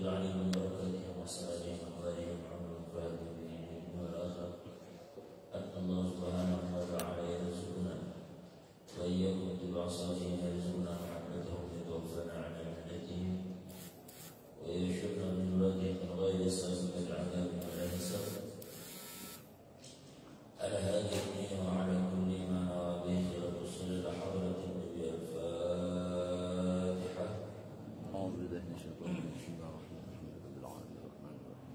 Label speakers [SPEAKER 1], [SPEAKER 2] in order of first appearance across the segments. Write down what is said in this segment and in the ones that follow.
[SPEAKER 1] عليه من بركاته ومساله وخيره وعمره فاته في الدنيا والآخرة أن الله سبحانه وتعالى يرزقنا وإياكم ببعصاته يرزقنا محبته ويتوفانا على ملته ويشفنا من ولاده من غير سابق العذاب ولا حساب على هذه الدنيا وعلى كل ما نوى به خير الرسل إلى حضرة النبي الفاتحة.
[SPEAKER 2] أعوذ بالله من الشيطان الرجيم. بسم الله الرحمن الرحيم.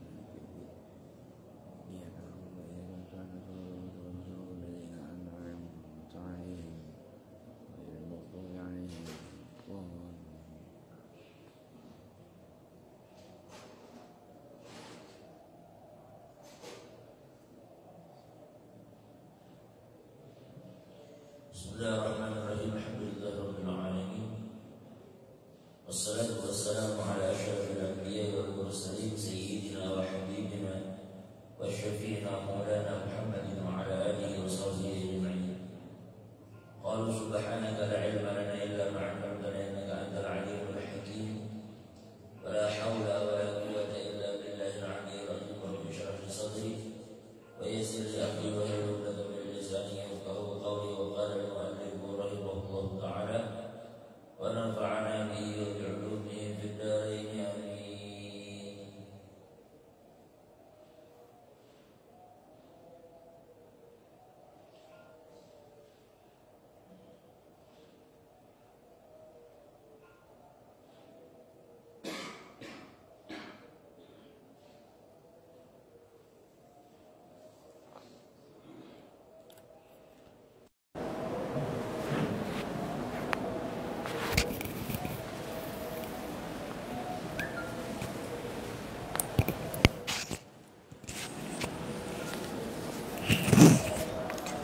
[SPEAKER 2] الحمد لله رب العالمين إياك نعبد وإياك نستعين صراط الذين أنعمت عليهم غير المغضوب عليهم ولا الضالين.
[SPEAKER 1] Bismillahirrahmanirrahim. Alhamdulillah rabbil alamin. Wassalatu wassalamu ala asyrafil anbiya'i wal mursalin sayyidina wa habibina wa syafi'ina maulana Muhammadin wa ala alihi wa sahbihi ajma'in. Qalu subhanaka la ilma lana illa ma 'allamtana innaka antal alimul hakim. Wa la hawla wa la quwwata illa billahil 'aliyyil 'azhim. Rabbi shrah li sadri wa yassir li amri wa hlul 'uqdatam min lisani yafqahu qawli. Wa qala al-mu'allif rahimahullahu ta'ala wa nafa'ana bihi wa bi'ulumihi fid dharain amin.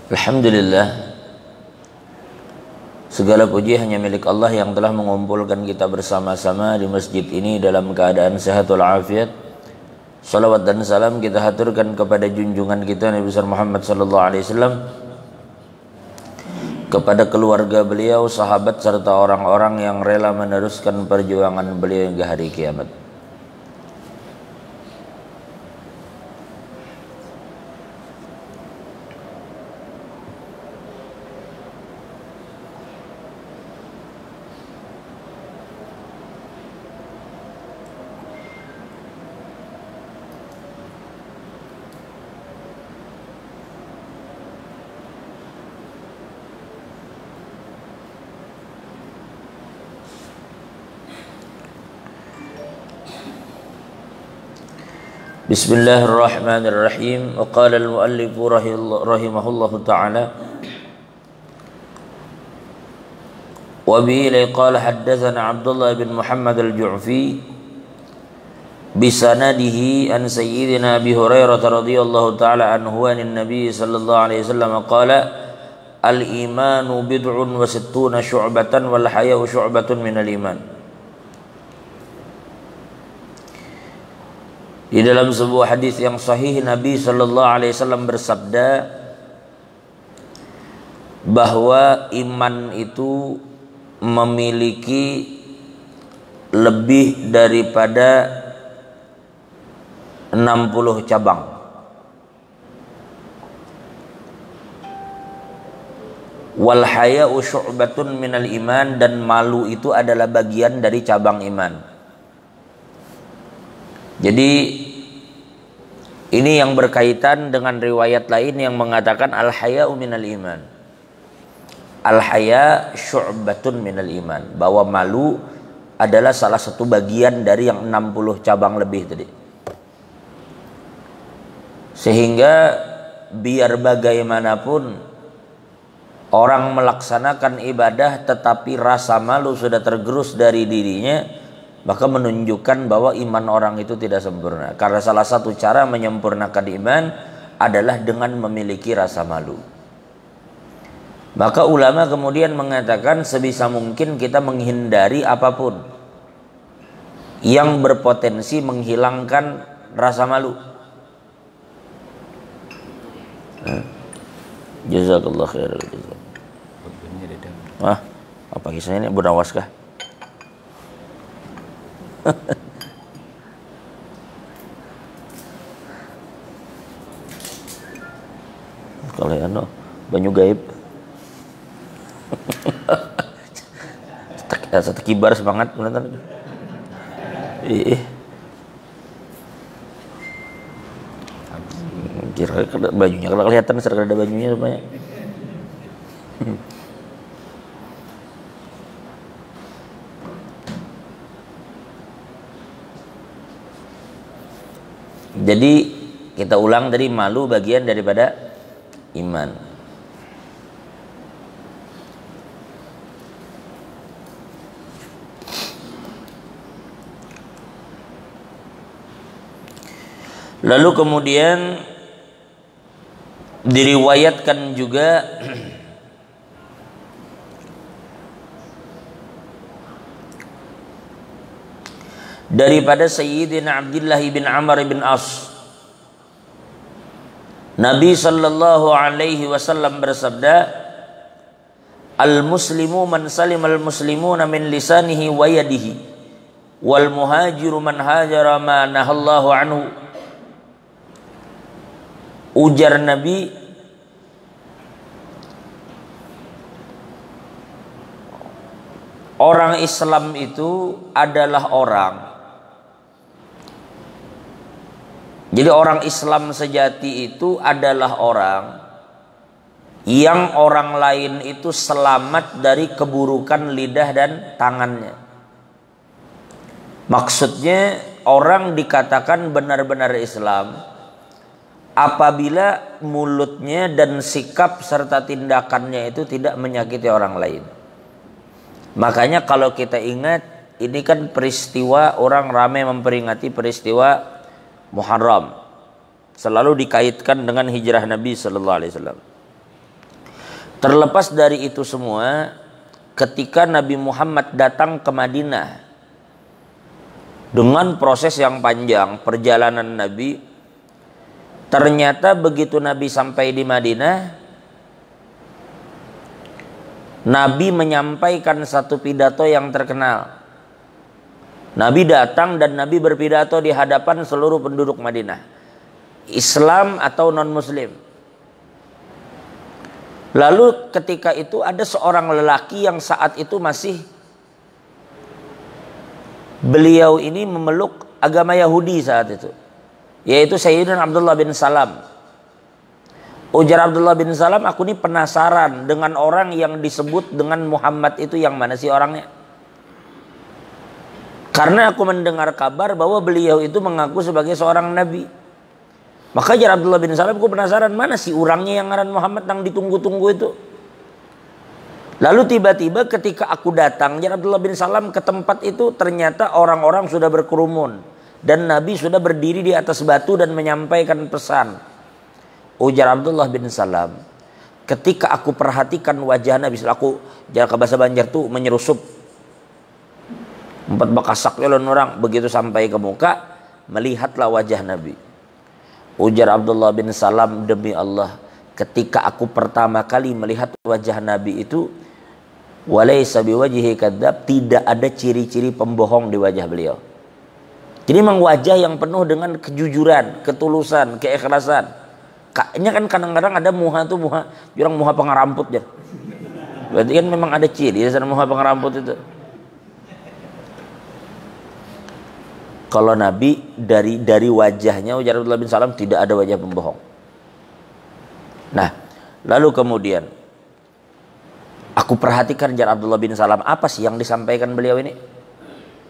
[SPEAKER 1] Alhamdulillah, segala puji hanya milik Allah yang telah mengumpulkan kita bersama-sama di masjid ini dalam keadaan sehat walafiat. Salawat dan salam kita haturkan kepada junjungan kita Nabi besar Muhammad sallallahu alaihi wasallam, kepada keluarga beliau, sahabat serta orang-orang yang rela meneruskan perjuangan beliau hingga hari kiamat. Bismillahirrahmanirrahim. Wa qala al-muallif rahimahullahu ta'ala wa bihi qala haddatsana Abdullah bin Muhammad al-Ju'fi bisanadihi an sayyidina Abi Hurairah radhiyallahu ta'ala anhu an nabi sallallahu alaihi wasallam qala al-imanu bid'un wa sittuna syu'batan wal haya'u syu'batun minal iman. Di dalam sebuah hadis yang sahih Nabi sallallahu alaihi wasallam bersabda bahwa iman itu memiliki lebih daripada 60 cabang. Wal haya'u syu'batun minal iman, dan malu itu adalah bagian dari cabang iman. Jadi ini yang berkaitan dengan riwayat lain yang mengatakan al-haya'u minal iman. Al-haya' syu'batun minal iman, bahwa malu adalah salah satu bagian dari yang 60 cabang lebih tadi. Sehingga biar bagaimanapun orang melaksanakan ibadah tetapi rasa malu sudah tergerus dari dirinya, maka menunjukkan bahwa iman orang itu tidak sempurna. Karena salah satu cara menyempurnakan iman adalah dengan memiliki rasa malu. Maka ulama kemudian mengatakan sebisa mungkin kita menghindari apapun yang berpotensi menghilangkan rasa malu. Jazakallah khairan. Apa kisahnya ini? Bunawas kah? banyu gaib. Satu kibar semangat menonton. Kira bajunya kalau kelihatan serta ada bajunya rupanya. Jadi kita ulang tadi, malu bagian daripada iman. Lalu kemudian diriwayatkan juga daripada Sayyidina Abdullah bin Amr bin As, Nabi sallallahu alaihi wasallam bersabda, al-muslimu man salimal muslimuna min lisanihi wa yadihi, wal muhajiru man hajara ma nahallahu anhu. Ujar Nabi, orang Islam itu adalah orang. Jadi orang Islam sejati itu adalah orang yang orang lain itu selamat dari keburukan lidah dan tangannya. Maksudnya orang dikatakan benar-benar Islam apabila mulutnya dan sikap serta tindakannya itu tidak menyakiti orang lain. Makanya kalau kita ingat, ini kan peristiwa orang ramai memperingati peristiwa Muharram, selalu dikaitkan dengan hijrah Nabi sallallahu alaihi wasallam. Terlepas dari itu semua, ketika Nabi Muhammad datang ke Madinah dengan proses yang panjang perjalanan Nabi, ternyata begitu Nabi sampai di Madinah, Nabi menyampaikan satu pidato yang terkenal. Nabi datang dan Nabi berpidato di hadapan seluruh penduduk Madinah, Islam atau non-Muslim. Lalu ketika itu ada seorang lelaki yang saat itu masih, beliau ini memeluk agama Yahudi saat itu, yaitu Sayyidina Abdullah bin Salam. Ujar Abdullah bin Salam, aku ini penasaran dengan orang yang disebut dengan Muhammad itu yang mana sih orangnya? Karena aku mendengar kabar bahwa beliau itu mengaku sebagai seorang nabi. Maka jar Abdullah bin Salam, aku penasaran mana sih orangnya yang ngaran Muhammad yang ditunggu-tunggu itu. Lalu tiba-tiba ketika aku datang, jar Abdullah bin Salam, ke tempat itu, ternyata orang-orang sudah berkerumun dan Nabi sudah berdiri di atas batu dan menyampaikan pesan. Ujar Abdullah bin Salam, ketika aku perhatikan wajah Nabi, aku jarak ke bahasa Banjar tuh menyerusup 4 bakasak jalan orang, begitu sampai ke muka, melihatlah wajah Nabi. Ujar Abdullah bin Salam, demi Allah, ketika aku pertama kali melihat wajah Nabi itu, walaysa biwajhi kadzab, tidak ada ciri-ciri pembohong di wajah beliau. Jadi memang wajah yang penuh dengan kejujuran, ketulusan, keikhlasan. Kayaknya kan kadang-kadang ada muha tuh orang muha pengaramput ya. Berarti kan memang ada ciri dasar muha pengaramput itu. Kalau Nabi dari wajahnya, ujar Abdullah bin Salam, tidak ada wajah pembohong. Nah, lalu kemudian aku perhatikan jar Abdullah bin Salam, apa sih yang disampaikan beliau ini?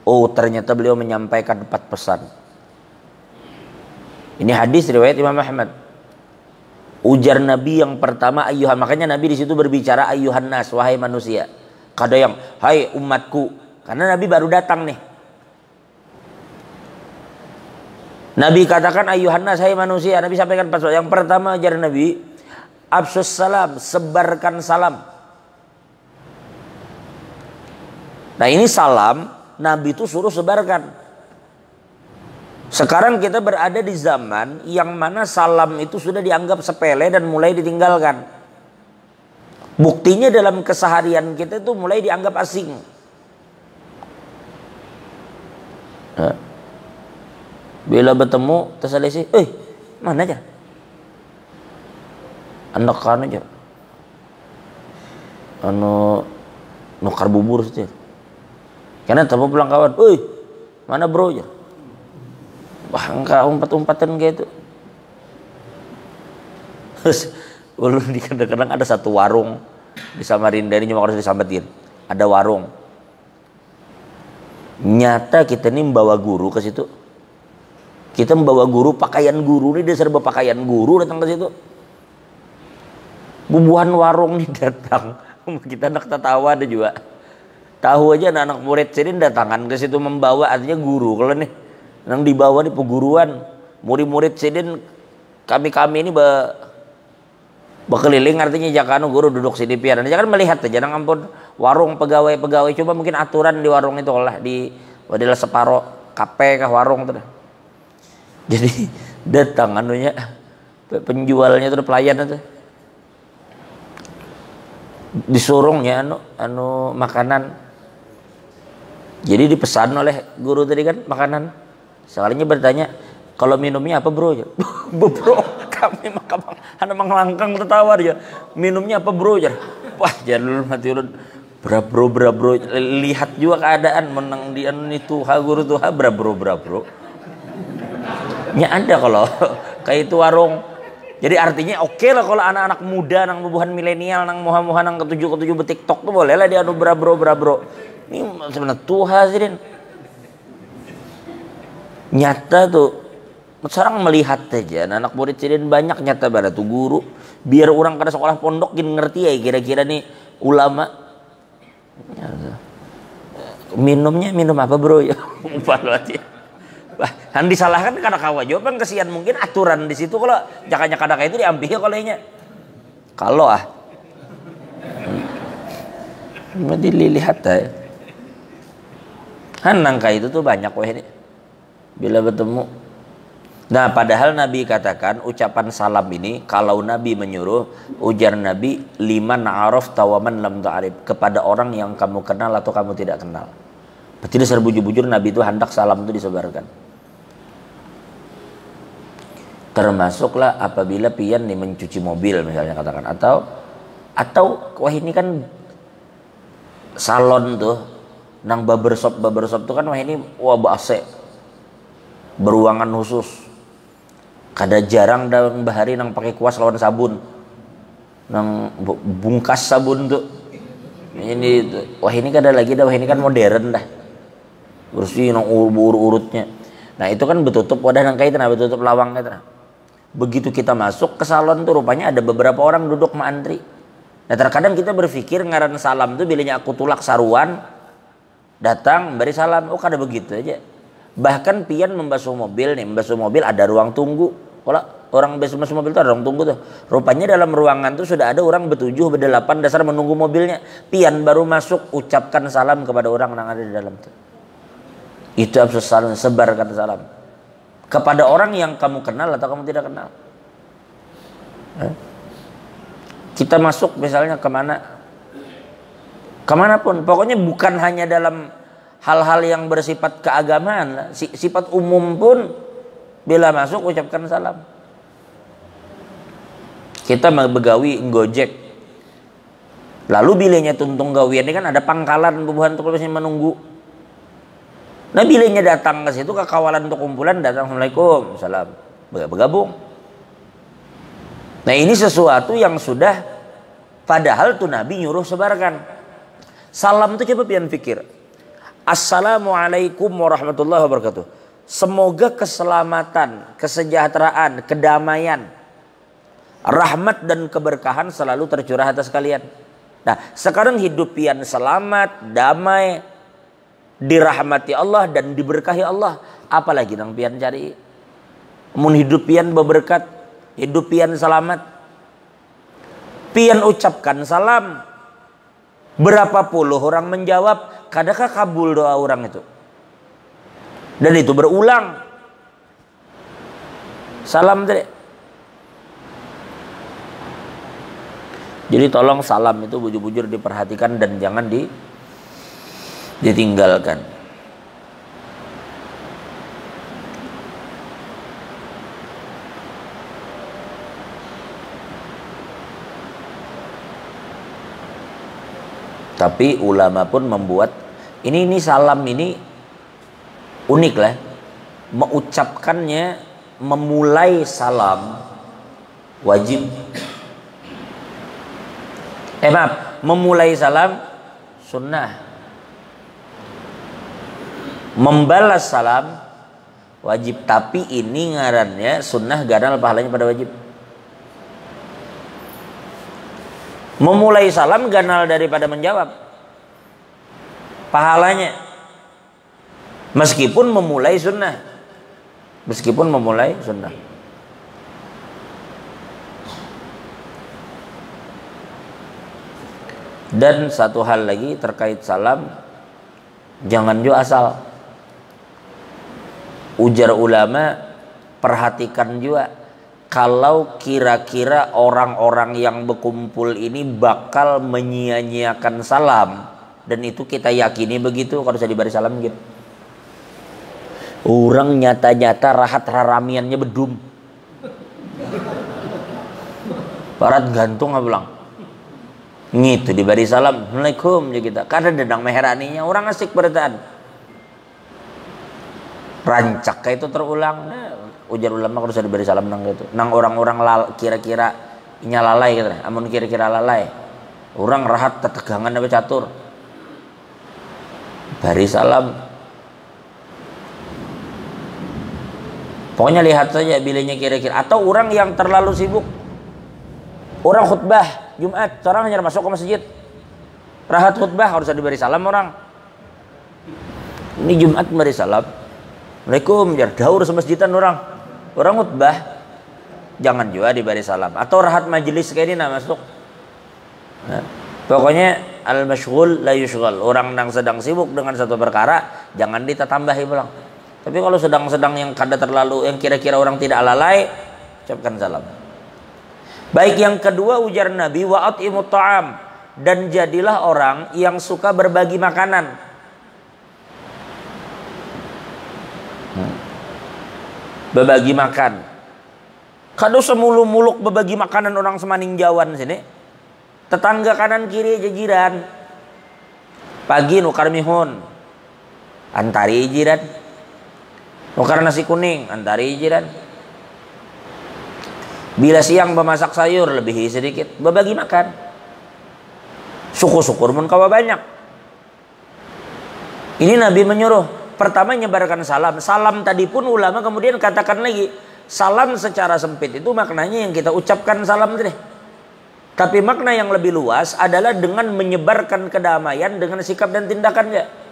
[SPEAKER 1] Oh, ternyata beliau menyampaikan 4 pesan. Ini hadis riwayat Imam Ahmad. Ujar Nabi yang pertama, ayyuhan, makanya Nabi di situ berbicara ayyuhan nas, wahai manusia. Kada yang hai umatku, karena Nabi baru datang nih. Nabi katakan ayyuhan nas, hai manusia. Nabi sampaikan pesan. Yang pertama ajar Nabi, absus salam, sebarkan salam. Nah ini salam, Nabi itu suruh sebarkan. Sekarang kita berada di zaman yang mana salam itu sudah dianggap sepele dan mulai ditinggalkan. Buktinya dalam keseharian kita itu mulai dianggap asing. Nah, bila bertemu terselesai, mana aja? Anak kan aja. nukar bubur sih. Karena telepon pulang kawan, "Woi, mana bro?" Ya. Wah, enggak umpat-umpatan kayak itu. Terus ulun di kadang-kadang ada satu warung di Samarinda ini, cuma harus disampetin. Ada warung. Nyata kita nih membawa guru ke situ. Kita membawa guru, pakaian guru nih, dia serba pakaian guru datang ke situ. Bubuhan warung nih datang. Kita anak tertawa ada juga. Tahu aja anak murid sini datangan ke situ membawa, artinya guru. Kalau nih yang dibawa nih peguruan, murid-murid sini kami ini berkeliling, artinya jangan guru duduk sini pian. Jangan melihat aja, jangan ampun warung pegawai coba mungkin aturan di warung itu lah di adalah separuh kape kah warung tuh. Jadi datang anunya penjualnya tuh pelayan itu disuruhnya anu makanan. Jadi dipesan oleh guru tadi kan makanan. Sekalinya bertanya, "Kalau minumnya apa bro?" Bro, kami anak mengelangkang tertawa dia. "Minumnya apa bro?" Wah, jalur mati ulun. Bro. Lihat juga keadaan menang di anu itu guru tuh bro. Nya ada kalau kayak itu warung. Jadi artinya oke lah kalau anak-anak muda nang bubuhan milenial nang moha-moha nang ketujuh betiktok tuh boleh lah dia anu bro. Ini sebenarnya tuh hadirin. Nyata tuh sekarang melihat aja anak murid sidin banyak nyata pada tuh guru. Biar orang kada sekolah pondok gini ngerti ya kira-kira nih ulama. Minumnya minum apa bro ya? Wah, yang disalahkan kada kawa jawaban kesian mungkin aturan di situ kalau jakanya kada itu diambil kolenya. Kalau dilihat aja. Nangka itu tuh banyak weh ini. Bila bertemu. Nah, padahal Nabi katakan ucapan salam ini kalau Nabi menyuruh, ujar Nabi, "Liman araf tawaman lam ta'rif," kepada orang yang kamu kenal atau kamu tidak kenal. Berarti serbujur-bujur Nabi itu hendak salam itu disebarkan. Termasuklah apabila pian nih mencuci mobil misalnya katakan, atau wah ini kan salon tuh nang barbershop tuh kan wah ini AC beruangan khusus. Kada jarang dalam bahari nang pakai kuas lawan sabun, nang bungkas sabun tuh. Ini tuh. Wah ini kada lagi dah, wah ini kan modern dah. Bersih nang urut-urutnya. Nah itu kan betutup wadah nang kaitan, betutup lawang kaitan. Begitu kita masuk ke salon tuh rupanya ada beberapa orang duduk mantri. Nah terkadang kita berpikir ngaran salam tuh bilanya aku tulak saruan datang beri salam, oh kada begitu aja. Bahkan pian membasuh mobil ada ruang tunggu. Kalau orang membasuh mobil itu ada ruang tunggu tuh. Rupanya dalam ruangan tuh sudah ada orang bertujuh berdelapan dasar menunggu mobilnya. Pian baru masuk ucapkan salam kepada orang yang ada di dalam tuh. Itu absus salam, sebarkan salam kepada orang yang kamu kenal atau kamu tidak kenal. Kita masuk misalnya kemanapun, pokoknya bukan hanya dalam hal-hal yang bersifat keagamaan, sifat umum pun bila masuk ucapkan salam. Kita begawi Gojek, lalu bilanya tuntung gawian ini kan ada pangkalan bubuhan untuk menunggu. Nah bilanya datang ke situ ke kawalan untuk kumpulan datang, "Assalamualaikum," salam, bergabung. Nah ini sesuatu yang sudah padahal tuh Nabi nyuruh sebarkan. Salam itu coba pian pikir. Assalamualaikum warahmatullahi wabarakatuh. Semoga keselamatan, kesejahteraan, kedamaian, rahmat dan keberkahan selalu tercurah atas kalian. Nah sekarang hidup pian selamat, damai, dirahmati Allah dan diberkahi Allah, apalagi nang pian cari. Mun hidup pian berberkat, hidup pian selamat, pian ucapkan salam, berapa puluh orang menjawab, kadakah kabul doa orang itu, dan itu berulang salam tadi. Jadi tolong salam itu bujur-bujur diperhatikan dan jangan ditinggalkan. Tapi ulama pun membuat ini salam ini unik lah. Mengucapkannya, memulai salam wajib. Memulai salam sunnah. Membalas salam wajib. Tapi ini ngarannya sunnah ganal pahalanya pada wajib. Memulai salam ganal daripada menjawab pahalanya. Meskipun memulai sunnah. Dan satu hal lagi terkait salam, jangan juga asal. Ujar ulama, perhatikan juga kalau kira-kira orang-orang yang berkumpul ini bakal menyia-nyiakan salam, dan itu kita yakini begitu kalau saya diberi salam gitu. Orang nyata-nyata rahat raramiannya bedum. Barat gantung bilang. Gitu diberi salam, Assalamualaikum ya kita. Karena dedang meheraninya orang asik bertaan. Rancak itu terulang. Ujar ulama kalau sudah diberi salam nang gitu. Nang orang-orang kira-kira nya lalai gitu. Amun kira-kira lalai. Orang rahat tetegangan apa catur. Beri salam. Pokoknya lihat saja bilanya kira-kira. Atau orang yang terlalu sibuk. Orang khutbah Jumat, orang hanya masuk ke masjid. Rahat khutbah harus diberi salam orang. Ini Jumat beri salam. Assalamualaikum, jar daur semasjidan orang. Orang khutbah jangan juga diberi salam. Atau rahat majelis kayak ini masuk. Nah, pokoknya al-masyghul la yushghal. Orang yang sedang sibuk dengan satu perkara jangan ditambahi pulang. Tapi kalau sedang-sedang yang kada terlalu, yang kira-kira orang tidak lalai, ucapkan salam. Baik, yang kedua ujar Nabi, wa at'imut ta'am, dan jadilah orang yang suka berbagi makanan. Berbagi makan. Kado semuluk-muluk berbagi makanan orang semaning jawan sini. Tetangga kanan kiri jiran. Pagi nukar mihun, antari jiran. Nukar nasi kuning, antari jiran. Bila siang memasak sayur lebih sedikit, berbagi makan. Syukur-syukur mun kawa banyak. Ini Nabi menyuruh. Pertama nyebarkan salam. Salam tadi pun ulama kemudian katakan lagi, salam secara sempit itu maknanya yang kita ucapkan salam tadi. Tapi makna yang lebih luas adalah dengan menyebarkan kedamaian dengan sikap dan tindakannya.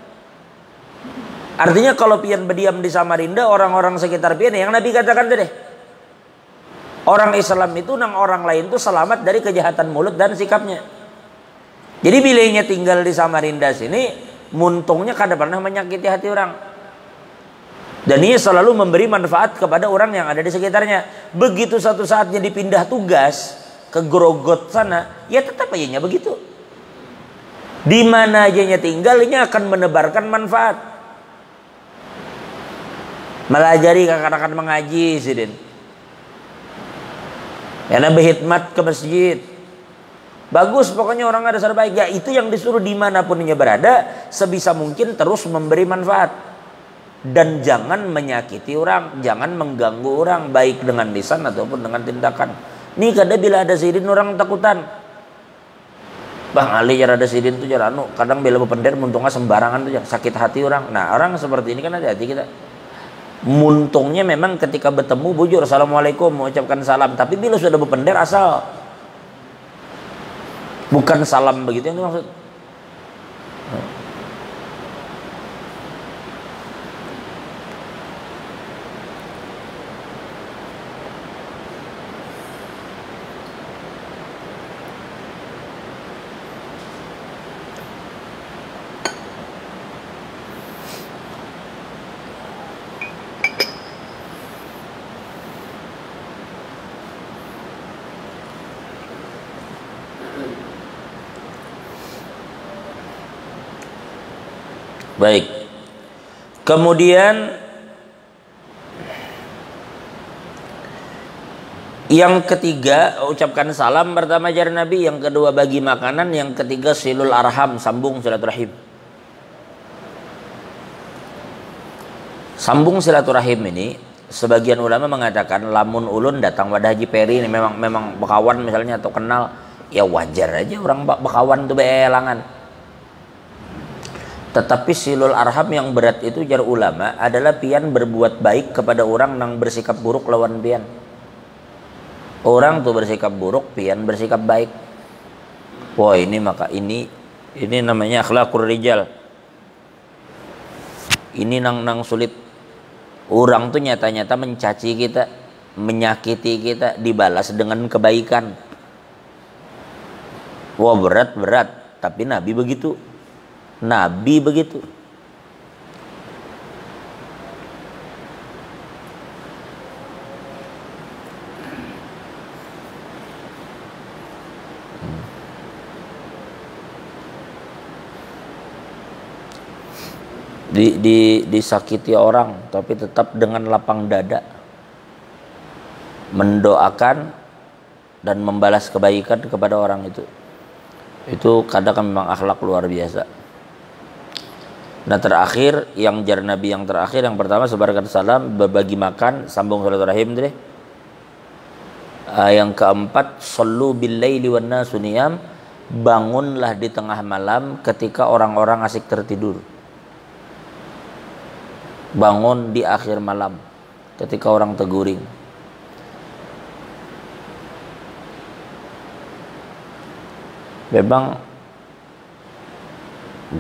[SPEAKER 1] Artinya kalau pian berdiam di Samarinda, orang-orang sekitar pian yang Nabi katakan tadi. Orang Islam itu nang orang lain itu selamat dari kejahatan mulut dan sikapnya. Jadi bilanya tinggal di Samarinda sini, muntungnya kada pernah menyakiti hati orang. Dan ia selalu memberi manfaat kepada orang yang ada di sekitarnya. Begitu satu saatnya dipindah tugas ke Grogot sana, ya tetap aja begitu. Di mana aja tinggalnya akan menebarkan manfaat. Melajari akan mengaji sidin. Ya nabi khidmat ke masjid. Bagus pokoknya orang ada serba baik. Ya itu yang disuruh dimanapun dia berada. Sebisa mungkin terus memberi manfaat. Dan jangan menyakiti orang. Jangan mengganggu orang. Baik dengan lisan ataupun dengan tindakan. Nih kadang bila ada sidin orang takutan. Bang Ali cara ada sidin tuh cara anu. Kadang bila berpender muntungnya sembarangan tuh sakit hati orang. Nah orang seperti ini kan hati-hati kita. Muntungnya memang ketika bertemu bujur assalamualaikum mengucapkan salam. Tapi bila sudah berpender asal. Bukan salam begitu yang dimaksud. Baik. Kemudian Yang ketiga ucapkan salam pertama jar Nabi, yang kedua bagi makanan, yang ketiga silul arham, sambung silaturahim. Sambung silaturahim ini sebagian ulama mengatakan lamun ulun datang pada Haji Peri ini memang bekawan misalnya atau kenal, ya wajar aja orang bekawan tuh beelangan. Tetapi silul arham yang berat itu jar ulama adalah pian berbuat baik kepada orang yang bersikap buruk lawan pian. Orang tuh bersikap buruk, pian bersikap baik. Wah ini maka ini namanya akhlaqur rijal. Ini nang sulit. Orang tuh nyata-nyata mencaci kita, menyakiti kita, dibalas dengan kebaikan. Wah berat, tapi Nabi begitu. Nabi begitu. Disakiti orang tapi tetap dengan lapang dada mendoakan dan membalas kebaikan kepada orang itu kadang memang akhlak luar biasa. Nah terakhir yang jar Nabi yang terakhir, yang pertama sebarkan salam, berbagi makan, sambung silaturahim deh. Yang keempat shollu bil laili wan nasu niyam, bangunlah di tengah malam ketika orang-orang asik tertidur. Bangun di akhir malam ketika orang teguring. Memang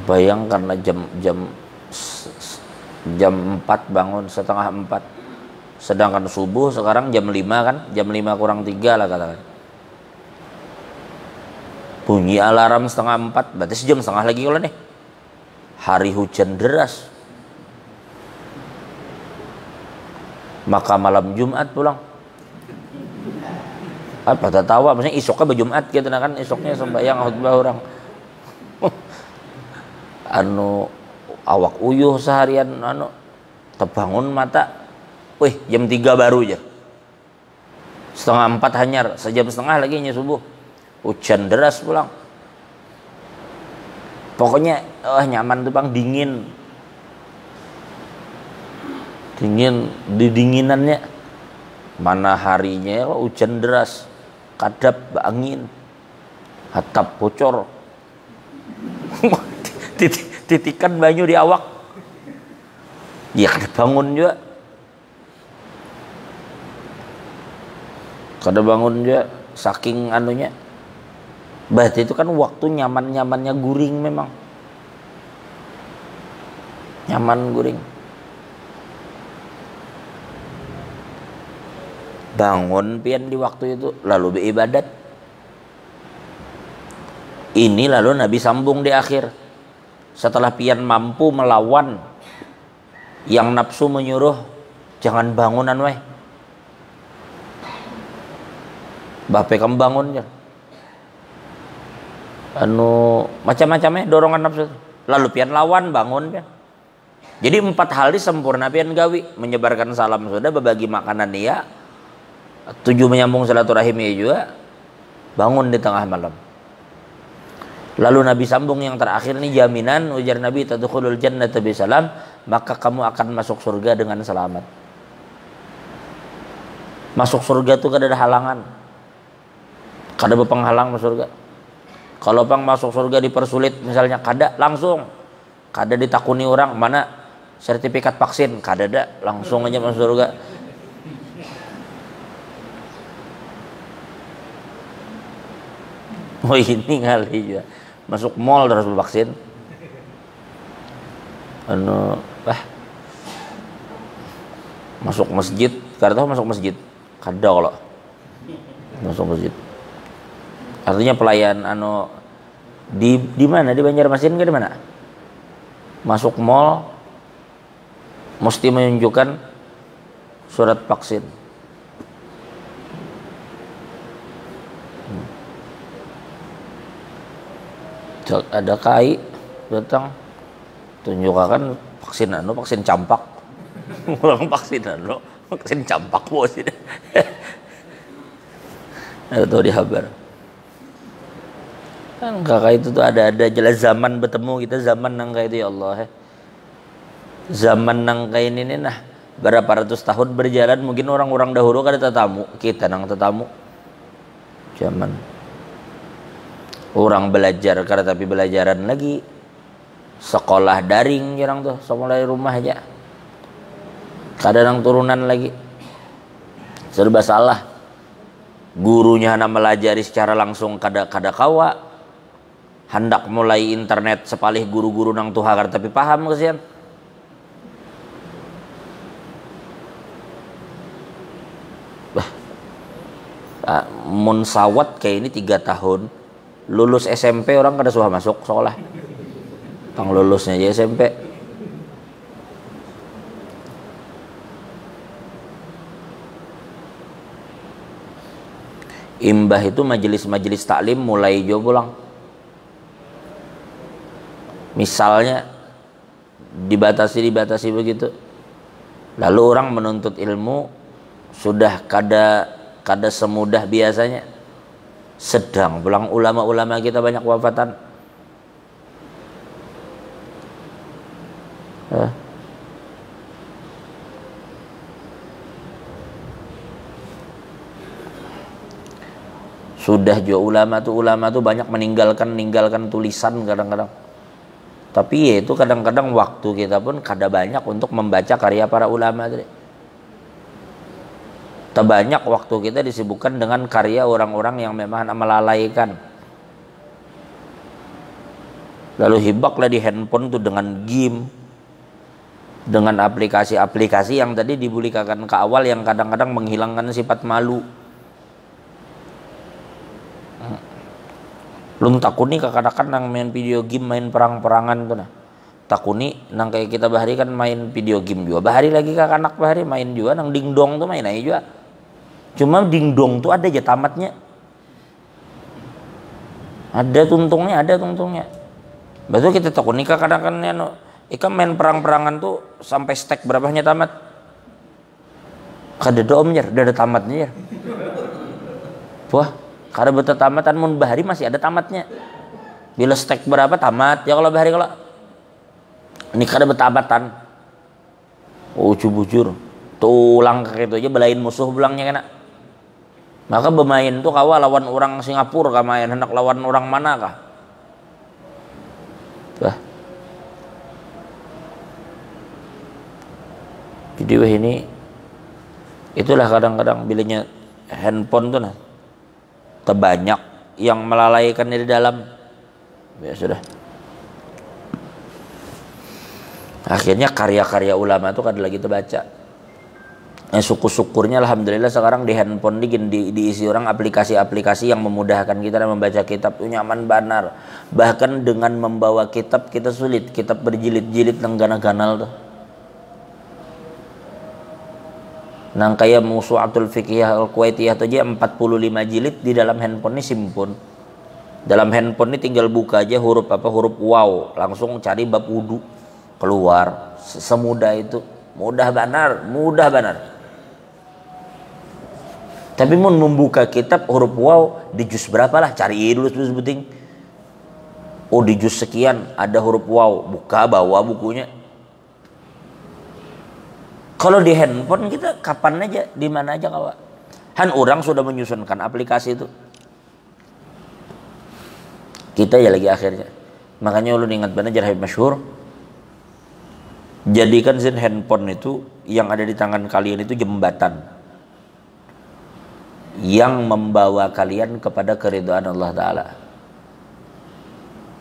[SPEAKER 1] bayangkanlah jam 4 bangun, setengah 4, sedangkan subuh sekarang jam 5 kan, jam 5 kurang 3 lah katakan. Bunyi alarm setengah 4, berarti sejam setengah lagi kalau nih. Hari hujan deras. Maka malam Jumat pulang. Apa tak tahu, maksudnya isoknya berjumat gitu kan, isoknya sembahyang khutbah orang. Awak uyuh seharian terbangun mata. Wih, jam 3 baru aja. Setengah 4 hanyar, sejam setengah lagi subuh. Hujan deras pulang. Pokoknya nyaman tuh Bang, dingin di dinginannya. Mana harinya hujan deras, kadap angin, atap bocor, titikan banyu di awak, ya kada bangun juga, saking anunya. Berarti itu kan waktu nyaman-nyamannya guring, memang nyaman guring. Bangun pian di waktu itu, lalu beribadat. Ini lalu Nabi sambung di akhir. Setelah pian mampu melawan yang nafsu menyuruh, jangan bangunan weh. Bape kamu bangun ya. Macam-macamnya dorongan nafsu. Lalu pian lawan, bangun pian. Jadi 4 hal sempurna pian gawi. Menyebarkan salam sudah, berbagi makanan ya. 7 menyambung silaturahimnya juga, bangun di tengah malam. Lalu Nabi sambung yang terakhir ini jaminan, ujar Nabi, tadkhulul jannata bisalam, maka kamu akan masuk surga dengan selamat. Masuk surga itu kada ada halangan, kada berpenghalang masuk surga. Kalau pang masuk surga dipersulit misalnya, kada langsung, kada ditakuni orang mana sertifikat vaksin, kada ada, langsung aja masuk surga. Oh ini kali ya, masuk mall terus vaksin. Masuk masjid, kada tahu masuk masjid, kada kalau masuk masjid. Artinya pelayan di mana, di Banjarmasin ke di mana? Masuk mall mesti menunjukkan surat vaksin. Ada KAI datang tunjukkan vaksin campak. Ulang vaksin campak bos ini. Atau di habar. Kan kakak itu tuh ada jelas zaman bertemu kita zaman nang kayak itu ya Allah. Zaman nang kayak ini nih nah berapa ratus tahun berjalan mungkin orang-orang dahulu kada tetamu kita nang tetamu. Zaman orang belajar kada tapi belajaran lagi sekolah daring jarang tuh sekolah di rumah aja. Kadang turunan lagi serba salah. Gurunya hanya melajari secara langsung kada kawa. Hendak mulai internet sepalih guru-guru nang tuhakar tapi paham kesian. Mun sawat kayak ini 3 tahun lulus SMP orang kada suah masuk sekolah. Pang lulusnya aja SMP. Imbah itu majelis-majelis taklim mulai jo pulang. Misalnya dibatasi begitu. Lalu orang menuntut ilmu sudah kada semudah biasanya. Sedang pulang ulama-ulama kita banyak wafatan. Sudah jo ulama tuh banyak meninggalkan tulisan kadang-kadang. Tapi ya itu kadang-kadang waktu kita pun kada banyak untuk membaca karya para ulama tadi. Terbanyak waktu kita disibukkan dengan karya orang-orang yang memang melalaikan. Lalu hibaklah di handphone tuh dengan game, dengan aplikasi-aplikasi yang tadi dibulikakan ke awal yang kadang-kadang menghilangkan sifat malu. Belum takuni kakak-kakak nang main video game, main perang-perangan tuh nah. Takuni nang kayak kita bahari kan main video game juga. Bahari lagi kakak-anak bahari main juga nang dingdong tuh main aja juga. Cuma dingdong tuh ada aja tamatnya. Ada tuntungnya. Betul kita takuni kakak-kakak kan ikan main perang-perangan tuh sampai stack berapanya tamat. Kada ada omnya, udah ada tamatnya ya. Wah, kada betul tamatan mun bahari masih ada tamatnya. Bila stack berapa tamat ya kalau bahari kalau ini kada betamatan. Oh bujur tulang kayak itu aja belain musuh belangnya kena. Maka bermain tuh kawa lawan orang Singapura kah main hendak lawan orang mana kah? Bah. Jadi wah ini itulah kadang-kadang bilanya handphone tuh nah terbanyak yang melalaikan di dalam. Ya sudah. Akhirnya karya-karya ulama itu kada lagi terbaca. Syukur-syukurnya alhamdulillah sekarang di handphone diisi orang aplikasi-aplikasi yang memudahkan kita dan membaca kitab itu nyaman banar. Bahkan dengan membawa kitab kita sulit, kitab berjilid-jilid nang ganal tuh. Nang kayak Mawsu'atul Fiqhiyah Al-Kuwaitiyah aja 45 jilid di dalam handphone ini simpun. Dalam handphone ini tinggal buka aja huruf waw, langsung cari bab wudu keluar. Semudah itu, mudah banar. Tapi mun membuka kitab huruf waw di juz berapa lah, cari dulu sebuting. Oh di juz sekian ada huruf waw, buka bawa bukunya. Kalau di handphone kita kapan aja, di mana aja kawan. Orang sudah menyusunkan aplikasi itu. Kita ya lagi akhirnya. Makanya ulun ingat benar Habib masyhur. Jadikan handphone itu yang ada di tangan kalian itu jembatan yang membawa kalian kepada keridhaan Allah Ta'ala.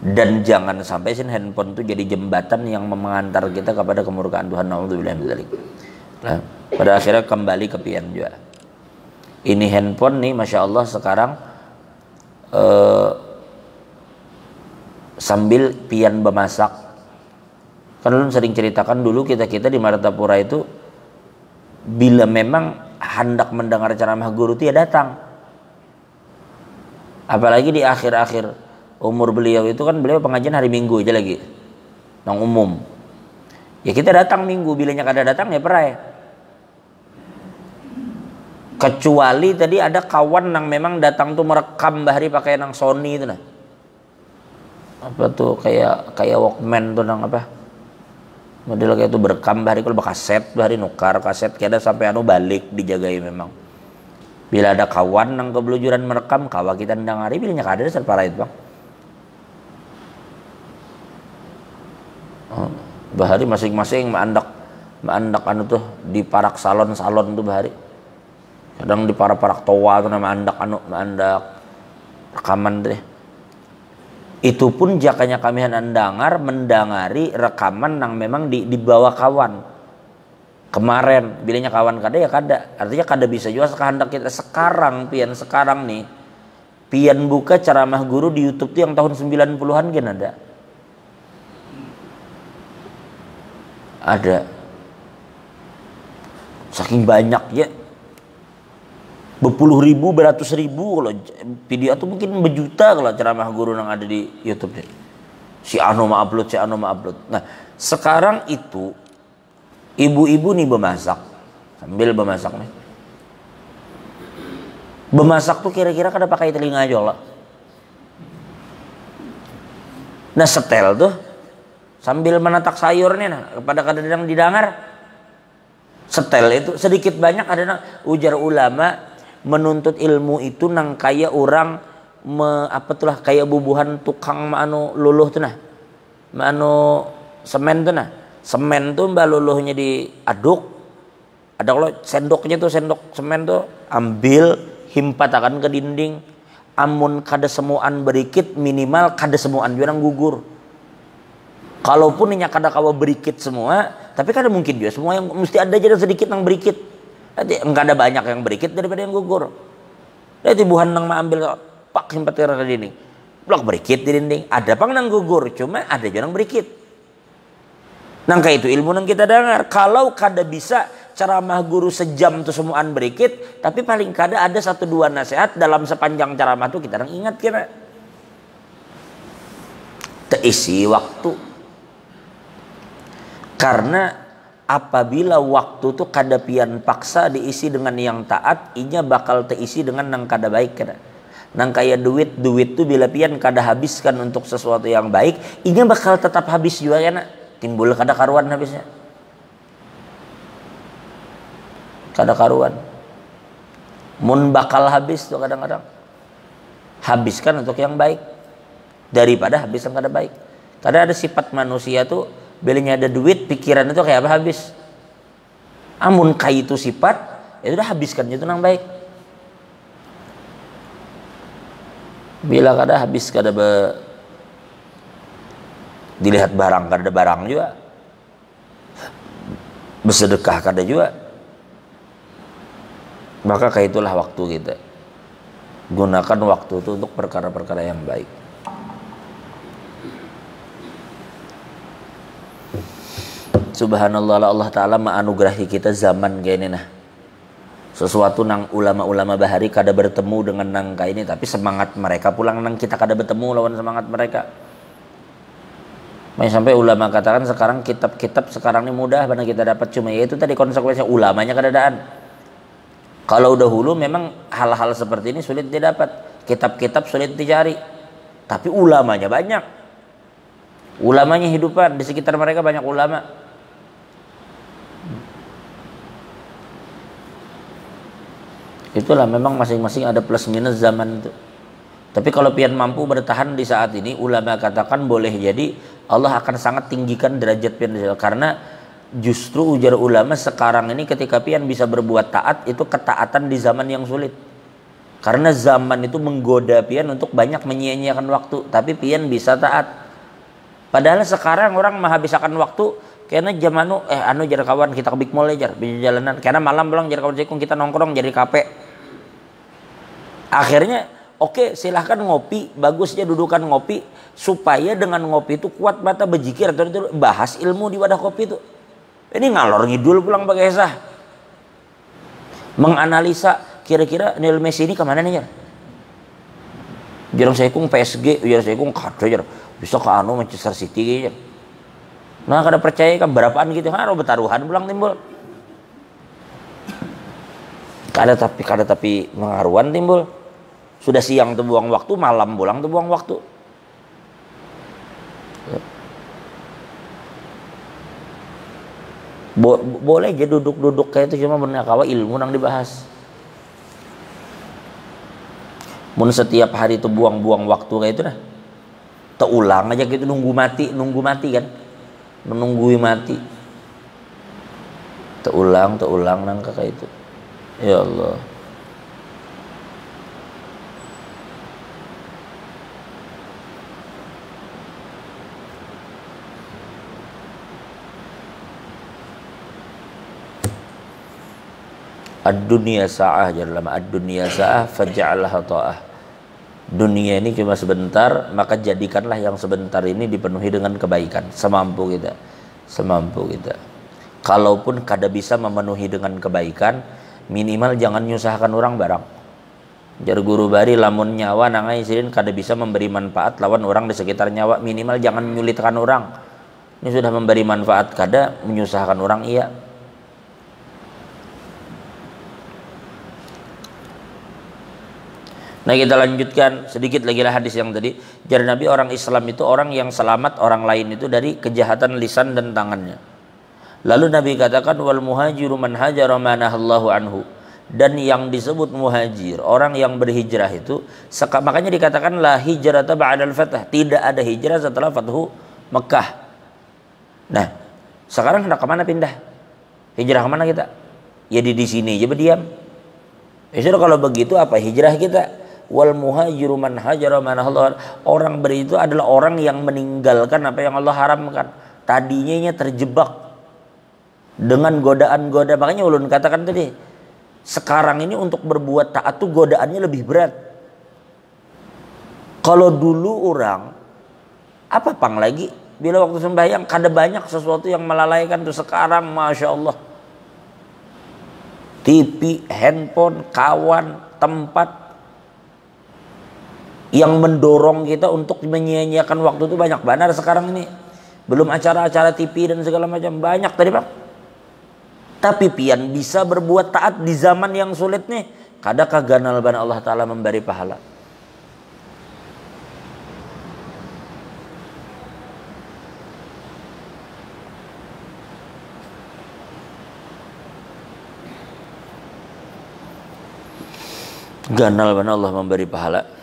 [SPEAKER 1] Dan jangan sampai handphone itu jadi jembatan yang mengantar kita kepada kemurkaan Tuhan. Na'udzubillah min dzalik. Nah, pada akhirnya kembali ke pian juga. Ini handphone nih, masya Allah sekarang sambil pian bemasak. Kan lu sering ceritakan dulu kita di Martapura itu bila memang hendak mendengar ceramah guru itu ya datang. Apalagi di akhir-akhir umur beliau itu kan beliau pengajian hari Minggu aja lagi, nang umum. Ya kita datang Minggu, bilanya kada datang ya perai.
[SPEAKER 3] Kecuali tadi ada kawan yang memang datang tuh merekam bahari pakai nang Sony itu nah. Apa tuh kayak Walkman tuh nang apa? Model kayak itu berekam bahari kalau kaset bahari nukar kaset kada sampai anu balik dijagai memang. Bila ada kawan nang kebelujuran merekam kawa kita ndang hari bilanya kada dasar parah itu bang. Bahari masing-masing maandak anu tuh di parak salon tuh bahari. Kadang di parak toa tuh nama andak rekaman deh. Itu pun jakanya kami mendangari rekaman yang memang dibawa kawan. Kemarin bilanya kawan kada ya kada. Artinya kada bisa juga sekehendak kita sekarang nih. Pian buka ceramah guru di YouTube tuh yang tahun 90-an kan ada. Ada. Saking banyak ya. Berpuluh ribu, beratus ribu kalau video itu mungkin berjuta kalau ceramah guru yang ada di YouTube deh. Si anu ma upload. Nah, sekarang itu ibu-ibu nih bermasak. Sambil bermasak nih. Bermasak tuh kira-kira kada pakai telinga aja lah. Nah, setel tuh sambil menatak sayurnya nah, kepada kadang didengar. Setel itu sedikit banyak ada ujar ulama menuntut ilmu itu nang kaya orang kayak bubuhan tukang anu luluh tuh nah. Anu semen tuh nah. Semen tuh mbak luluhnya diaduk. Ada kalau sendoknya tuh sendok semen tuh ambil himpatakan ke dinding. Amun kada semuan berikit minimal kada semuan juga nang gugur. Kalaupun ini kada kawa berikit semua, tapi kada mungkin juga semua yang mesti ada aja sedikit nang berikit. Nanti enggak ada banyak yang berikit daripada yang gugur. Nanti buhan nang ambil pak himpat ke dinding. Blok berikit di dinding. Ada pang nang gugur, cuma ada juga nang berikit. Nang kayak itu ilmu nang kita dengar. Kalau kada bisa ceramah guru sejam tuh semuaan berikit, tapi paling kada ada 1-2 nasihat dalam sepanjang ceramah tuh kita nang ingat kira. Terisi waktu. Karena apabila waktu tuh kada pian paksa diisi dengan yang taat, inya bakal terisi dengan nang kada baik kada. Nang kayak duit tuh bila pian kada habiskan untuk sesuatu yang baik, inya bakal tetap habis juga kana. Timbul kada karuan habisnya. Kada karuan. Mun bakal habis tuh kadang-kadang. Habiskan untuk yang baik daripada habis yang kada baik. Kadang ada sifat manusia tuh bilanya ada duit, pikiran itu kayak apa habis. Amun kai itu sifat, ya sudah habiskan itu nang baik. Bila kada habis kada dilihat barang kada barang juga. Bersedekah kada juga. Maka kayak itulah waktu kita. Gunakan waktu itu untuk perkara-perkara yang baik. Subhanallah, Allah Ta'ala menganugerahi kita zaman kayak ini nah. Sesuatu nang ulama-ulama bahari kada bertemu dengan nang kayak ini, tapi semangat mereka pulang nang kita kada bertemu lawan semangat mereka. Sampai ulama katakan sekarang kitab-kitab sekarang ini mudah mana kita dapat, cuma ya itu tadi konsekuensinya ulamanya kadadaan. Kalau dahulu memang hal-hal seperti ini sulit didapat, kitab-kitab sulit dicari, tapi ulamanya banyak. Ulamanya hidupan di sekitar mereka banyak ulama. Itulah memang masing-masing ada plus minus zaman itu. Tapi kalau pian mampu bertahan di saat ini, ulama katakan boleh jadi Allah akan sangat tinggikan derajat pian, karena justru ujar ulama sekarang ini ketika pian bisa berbuat taat itu ketaatan di zaman yang sulit. Karena zaman itu menggoda pian untuk banyak menyia-nyiakan waktu, tapi pian bisa taat. Padahal sekarang orang menghabiskan waktu karena zaman jar kawan kita ke big mall aja, bisa jalanan. Karena malam pulang jar kawan sekung kita nongkrong jadi kafe. Akhirnya oke, silahkan ngopi, bagusnya dudukan ngopi supaya dengan ngopi itu kuat mata berzikir atau itu bahas ilmu di wadah kopi itu. Ini ngalor ngidul pulang pakai sah. Menganalisa kira-kira Lionel Messi ini kemana nih ya? Jarang saya kung PSG, jarang saya kung kado jarang bisa ke Manchester City gitu. Nah kada percaya kan berapaan gitu, haro bertaruhan pulang timbul. Kada tapi mengaruan timbul. Sudah siang tuh buang waktu, malam pulang tuh buang waktu. Boleh aja duduk-duduk kayak itu, cuma benar kawa ilmu nang dibahas. Mun setiap hari tuh buang-buang waktu kayak itu dah. Teulang aja gitu, nunggu mati kan. Menunggui mati. Teulang nang kayak itu. Ya Allah. Ad-dunya sa'ah, dalam ad-dunya sa'ah faj'alha ta'ah. Dunia ini cuma sebentar, maka jadikanlah yang sebentar ini dipenuhi dengan kebaikan semampu kita. Kalaupun kada bisa memenuhi dengan kebaikan, minimal jangan nyusahkan orang barang. Jar guru bari lamun nyawa nangai sirin kada bisa memberi manfaat lawan orang di sekitar nyawa, minimal jangan menyulitkan orang. Ini sudah memberi manfaat, kada menyusahkan orang iya. Nah, kita lanjutkan sedikit lagi lah hadis yang tadi. Jar Nabi, orang Islam itu orang yang selamat orang lain itu dari kejahatan lisan dan tangannya. Lalu Nabi katakan, wal muhajiru man hajara ma nahallahu anhu. Dan yang disebut muhajir, orang yang berhijrah itu, makanya dikatakan la hijrata ba'dal fath, tidak ada hijrah setelah Fathu Mekah. Nah, sekarang hendak kemana pindah? Hijrah kemana kita? Ya di sini aja berdiam. Ya sudah, kalau begitu apa hijrah kita? Wal muhajiru man hajara ma nahallahu. Orang itu adalah orang yang meninggalkan apa yang Allah haramkan. Tadinya terjebak dengan godaan-godaan. Makanya ulun katakan tadi, sekarang ini untuk berbuat taat tuh godaannya lebih berat. Kalau dulu orang apa pang lagi bila waktu sembahyang kada banyak sesuatu yang melalaikan tuh. Sekarang masya Allah, TV, handphone, kawan, tempat yang mendorong kita untuk menyia-nyiakan waktu itu banyak. Benar sekarang ini belum acara-acara TV dan segala macam banyak tadi Pak. Tapi pian bisa berbuat taat di zaman yang sulit nih. Kadakah ganal bana Allah Ta'ala memberi pahala. Ganal bana Allah memberi pahala.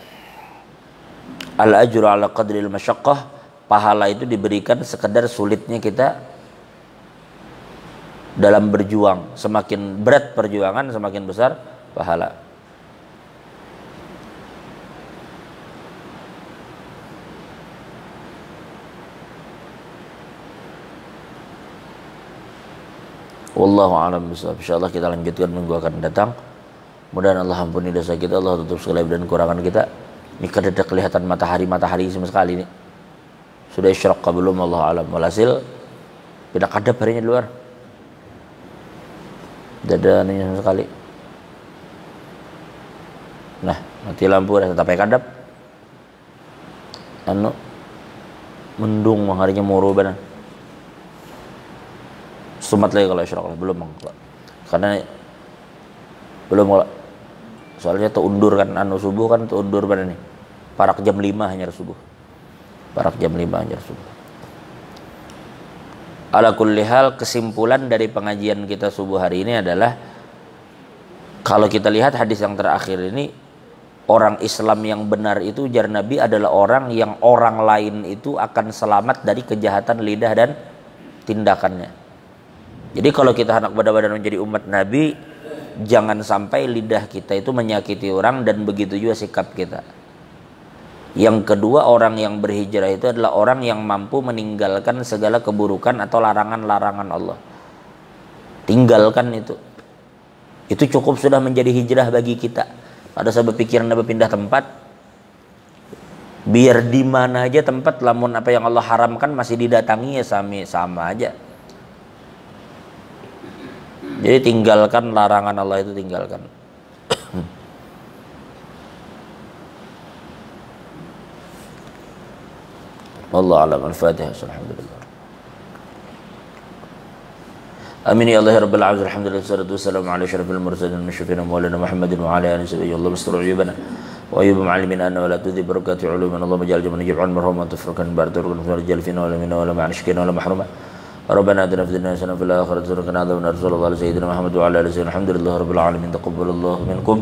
[SPEAKER 3] Al-ajru ala qadril masyaqqah, pahala itu diberikan sekedar sulitnya kita dalam berjuang. Semakin berat perjuangan, semakin besar pahala. Wallahu a'lam bishawab. Insyaallah kita lanjutkan minggu akan datang. Mudah-mudahan Allah ampuni dosa kita, Allah tutup segala aib dan kekurangan kita. Ini kada kelihatan matahari sama sekali ini. Sudah isyraq belum, Allah alam. Walhasil tidak kadap harinya di luar. Tidak ada ininya sama sekali. Nah, mati lampu dah tetap kadap. Mendung harinya moro benar. Sumat lagi kalau isyraq belum karena belum kalau soalnya terundur kan subuh kan terundur benar nih. Parak jam 5 hanya subuh. Ala kulli hal, kesimpulan dari pengajian kita subuh hari ini adalah, kalau kita lihat hadis yang terakhir ini, orang Islam yang benar itu jar Nabi adalah orang yang orang lain itu akan selamat dari kejahatan lidah dan tindakannya. Jadi kalau kita hendak benar-benar menjadi umat Nabi, jangan sampai lidah kita itu menyakiti orang, dan begitu juga sikap kita. Yang kedua, orang yang berhijrah itu adalah orang yang mampu meninggalkan segala keburukan atau larangan-larangan Allah. Tinggalkan itu. Itu cukup sudah menjadi hijrah bagi kita. Ada sebab pikiran berpindah tempat. Biar di mana aja tempat, lamun apa yang Allah haramkan masih didatangi ya sama aja. Jadi tinggalkan larangan Allah itu, tinggalkan. Wallahu a'lam. Al-Fatihah. Alhamdulillah. Amin ya Allah ya Rabbal alamin. Alhamdulillah wassalatu wassalamu ala asyrafil mursalin musyafina maulana Muhammadin wa ala alihi wa Allah mastur uyubana wa ayyub ma'alimin anna wa la tudhi barakati uluman Allah majal jaman jab'an marhum wa tafrukan baraturkan farjal fina wa la minna wa la ma'anishkina wa la mahruma Rabbana atina fid dunya hasanatan wa fil akhirati hasanatan wa qina adzaban nar. Sallallahu alaihi sayyidina Muhammad wa ala alihi. Alhamdulillah rabbil alamin. Taqabbalallahu minkum